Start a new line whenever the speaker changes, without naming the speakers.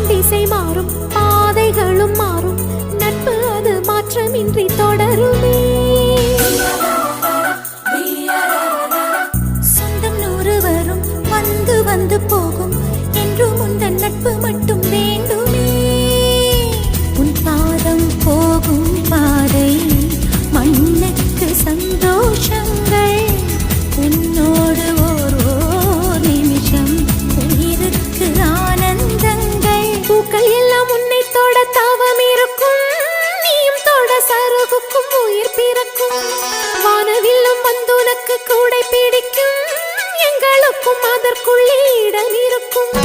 திசை மாறும், பாதைகளும் மாறும், நட்பு அது மாற்றமின்றி தொடருமே. சொந்தம் 100 வரும், வந்து வந்து போகும், என்றும் உந்தன் நட்பு மட்டும் வேண்டுமே. உன் பாதம் போகும் பாதை மண்ணுக்கு சந்தோஷங்கள், உன்னோடு ஓர் நிமிஷம் உயிருக்கு ஆனந்தங்கள். பூக்கள் எல்லாம் உன்னை தொட தாவம் இருக்கும், நீயும் தொட சருகுக்கும் உயிர் பிறக்கும். வானவில்லும் வந்துனக்கு கூடை பிடிக்கும், எங்களுக்கும் அதற்குள்ளே இடம் இருக்கும்.